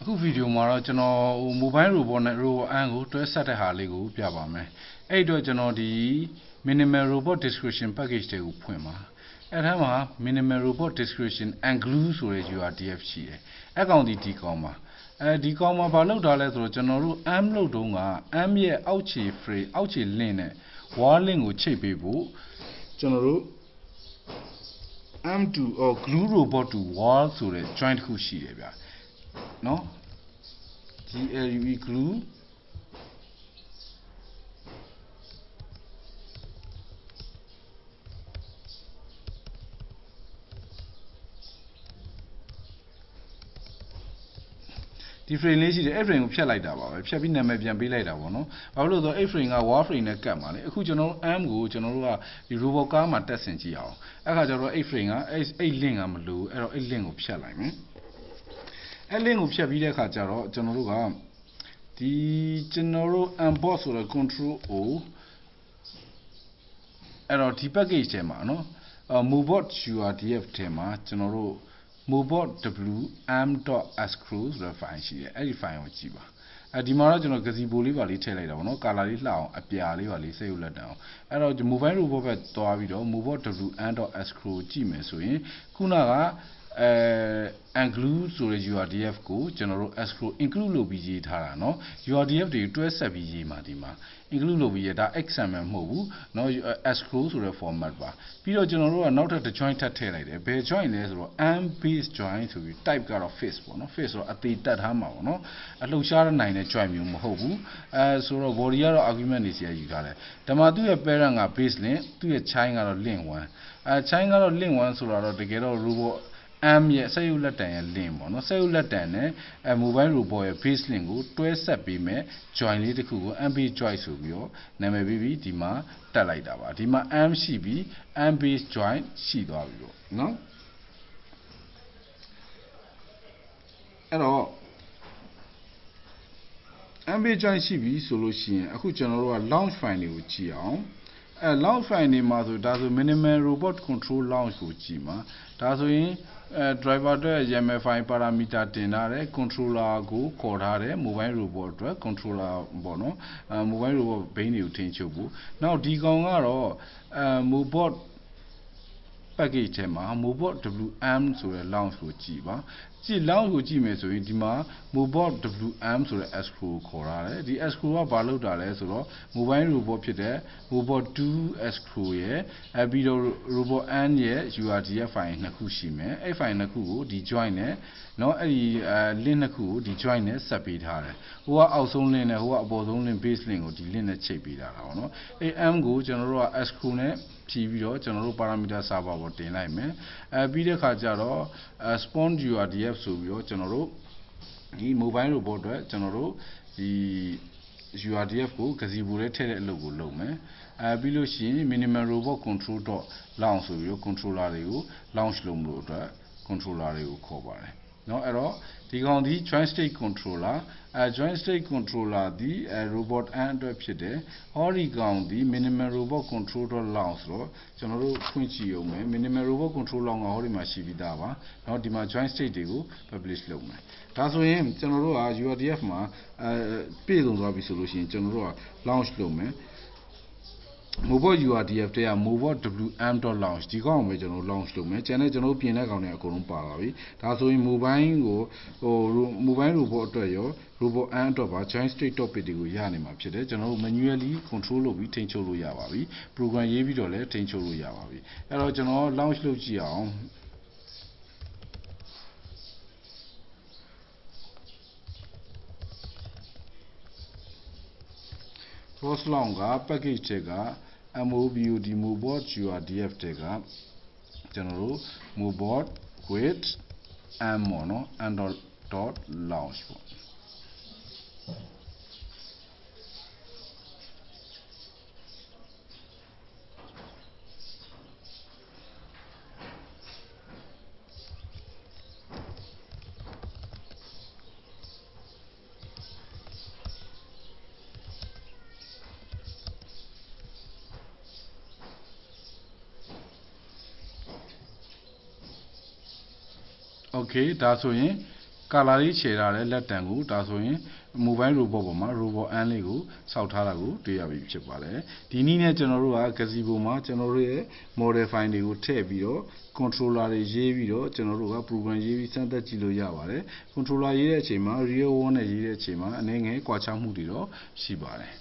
အခုဗီဒီယိုမှာတော့ကျွန်တော်mobile robot နဲ့ robot arm ကိုတွဲဆက်တဲ့ဟာလေးကိုပြပါမယ်အဲ့အတွက်ကျွန်တော်ဒီ minimal robot description package တွေကိုဖွင့်ပါအဲ့ဒါမှာ minimal robot description and glue ဆိုတဲ့ URDF ရှိတယ်အဲ့ကောင်ဒီကောင်ပါဒီကောင်မှာဘာလုပ်တာလဲဆိုတော့ကျွန်တော်တို့ arm လုပ်တုန်းက arm ရဲ့အောက်ခြေ frame အောက်ခြေ link နဲ့ wall link ကိုချိတ်ပေးဖို့ကျွန်တော်တို့ arm to or glue robot to wall ဆိုတဲ့ joint တစ်ခုရှိတယ်ဗျာနော် GLUE glue ဒီ frame လေးရှိတယ်အဲ့ frame ကိုဖြတ်လိုက်တာပါပဲဖြတ်ပြီးနာမည်ပြန်ပေးလိုက်တာပေါ့နော်ဘာလို့လဲဆိုတော့အဲ့ frame က wall frame နဲ့ကတ်ပါလေအခုကျွန်တော်တို့ arm ကိုကျွန်တော်တို့ကဒီ robot car မှာတက်ဆင်ကြည့်အောင်အဲ့ခါကျတော့အဲ့ frame ကအဲ့ link ကမလို့အဲ့တော့အဲ့ link ကိုဖြတ်လိုက်မယ်အဲ့ link ကိုဖြတ်ပြီးတဲ့ခါကျတော့ကျွန်တော်တို့ကဒီကျွန်တော်တို့ unbox ဆိုတဲ့ control O အဲ့တော့ဒီ package ထဲမှာနော်mobot URDF ထဲမှာကျွန်တော်တို့ mobot wm.screw ဆိုတဲ့ file ရှိတယ်အဲ့ဒီ file ကိုကြည့်ပါဒီမှာတော့ကျွန်တော် gazebo လေးပါလေးထည့်လိုက်တာပေါ့နော် color လေးလှအောင်အပြာလေးပါလေးစိတ်ဥလက်တအောင်အဲ့တော့ mobile robot ဘက်သွားပြီးတော့ mobot wm.screw ကြည့်မယ်ဆိုရင်ခုနကinclude ဆိုတဲ့ URDF ကိုကျွန်တော်တို့ screw include လုပ်ပြီးရေးထားတာเนาะ URDF တွေတွဲဆက်ပြီးရေးမှာဒီမှာ include လုပ်ပြီးရေးဒါ XML မဟုတ်ဘူးเนาะ screw ဆိုတဲ့ format ပါပြီးတော့ကျွန်တော်တို့ကနောက်ထပ် joint ထပ်ထည့်လိုက်တယ်ဘယ် joint လဲဆိုတော့ arm base joint ဆိုပြီး type ကတော့ face ပေါ့เนาะ face ဆိုတော့အသေးတက်ထားမှာပေါ့เนาะအလှုပ်ရှားနိုင်တဲ့ joint မျိုးမဟုတ်ဘူးဆိုတော့ body ကတော့ argument တွေစီယူထားတယ်ဒါမှသူ့ရဲ့ parent က base link သူ့ရဲ့ child ကတော့ link 1 child ကတော့ link 1ဆိုတာတော့တကယ်တော့ robot arm ရဲ့စက်ရုပ်လက်တံရဲ့ link ပေါ့နော်စက်ရုပ်လက်တံနဲ့mobile robot ရဲ့ base link ကိုတွဲဆက်ပေးမယ် join လေးတစ်ခုကို arm base join ဆိုပြီးတော့နာမည်ပေးပြီးဒီမှာတက်လိုက်တာပါဒီမှာ arm ရှိပြီး arm base join ရှိသွားပြီပေါ့နော်အဲ့တော့ arm base join ရှိပြီဆိုလို့ရှိရင်အခုကျွန်တော်တို့က launch file တွေကိုကြည့်အောင်launch file နေမှာဆိုဒါဆို minimal robot control launch ကိုကြည့်မှာဒါဆိုရင်driver အတွက် YAML file parameter တင်ထားတယ် controller ကိုခေါ်ထားတယ် mobile robot အတွက် controller ပေါ့နော်mobile robot ဘိန်းတွေကိုထိန်းချုပ်ဖို့နောက်ဒီကောင်ကတော့mobot package ထဲမှာ mobot wm ဆိုတဲ့ launch ကိုကြည့်ပါကြည့် launch ကိုကြည့်မယ်ဆိုရင်ဒီမှာ mobot wm ဆိုတဲ့ screw ကိုခေါ်ထားတယ်ဒီ screw ကဘာလုပ်တာလဲဆိုတော့ mobile robot ဖြစ်တဲ့ mobot 2 screw ရဲ့ပြီးတော့ robot n ရဲ့ URDF file နှစ်ခုရှိမယ်အဲ့ file နှစ်ခုကိုဒီ join နဲ့เนาะအဲ့ဒီlink နှစ်ခုကိုဒီ join နဲ့ဆက်ပေးထားတယ်ဟိုကအောက်ဆုံး link နဲ့ဟိုကအပေါ်ဆုံး link base link ကိုဒီ link နဲ့ချိတ်ပေးထားတာပေါ့เนาะအဲ့ m ကိုကျွန်တော်တို့က screw နဲ့ဖြီးပြီးတော့ကျွန်တော်တို့ parameter server ပေါ်တင်လိုက်မယ်ပြီးတဲ့ခါကျတော့ spawn URDF ဆိုပြီးတော့ကျွန်တော်တို့ဒီ mobile robot အတွက်ကျွန်တော်တို့ဒီ URDF ကို gazebo ထဲထည့်တဲ့အလုပ်ကိုလုပ်မယ်ပြီးလို့ရှိရင် minimal robot control.launch ဆိုပြီးတော့ controller တွေကို launch လုပ်မလို့အတွက် controller တွေကိုခေါ်ပါတယ်เนาะအဲ့တော့ဒီကောင်ဒီ joint state controller joint state controller ဒီ robot n အတွက်ဖြစ်တယ်ဟောဒီကောင်ဒီ minimal robot control.launch ဆိုတော့ကျွန်တော်တို့ဖွင့်ကြည့်အောင်မယ် minimal robot control launch ကဟောဒီမှာရှိပြီးသားပါเนาะဒီမှာ joint state တွေကို publish လုပ်မယ်ဒါဆိုရင်ကျွန်တော်တို့က URDF မှာပြည့်စုံသွားပြီဆိုလို့ရှိရင်ကျွန်တော်တို့က launch လုပ်မယ်mobot URDF တဲ့က mobot wm.launch ဒီကောင်ကိုပဲကျွန်တော် launch လုပ်မယ်ကျန်တဲ့ကျွန်တော်ပြင်တဲ့ကောင်တွေအကုန်လုံးပါပါပြီဒါဆိုရင် mobile ကိုmobile robot အတွက်ရော robot n အတွက်ပါ joint state topic တွေကိုရနေမှာဖြစ်တယ်ကျွန်တော်တို့ manually control လုပ်ပြီးထိန်းချုပ်လို့ရပါပြီ program ရေးပြီးတော့လည်းထိန်းချုပ်လို့ရပါပြီအဲ့တော့ကျွန်တော် launch လုပ်ကြည့်အောင်ROS1 က package တွေက MOBOD mobot URDF တွေကကျွန်တော်တို့ mobot with m ပေါ့နော် and.launch ပေါ့ Okay ဒါဆိုရင် color လေးခြေထားတဲ့လက်တံကိုဒါဆိုရင် mobile robot ပေါ်မှာ robot arm လေးကိုစောက်ထားတာကိုတွေ့ရပြီဖြစ်ပါတယ်ဒီနည်းနဲ့ကျွန်တော်တို့က Gazebo မှာကျွန်တော်တို့ရဲ့ model file တွေကိုထည့်ပြီးတော့ controller တွေရေးပြီးတော့ကျွန်တော်တို့က program ရေးပြီးစမ်းသပ်ကြည့်လို့ရပါတယ် controller ရေးတဲ့အချိန်မှာ real world နဲ့ရေးတဲ့အချိန်မှာအနေငယ်ကွာခြားမှုတွေတော့ရှိပါတယ်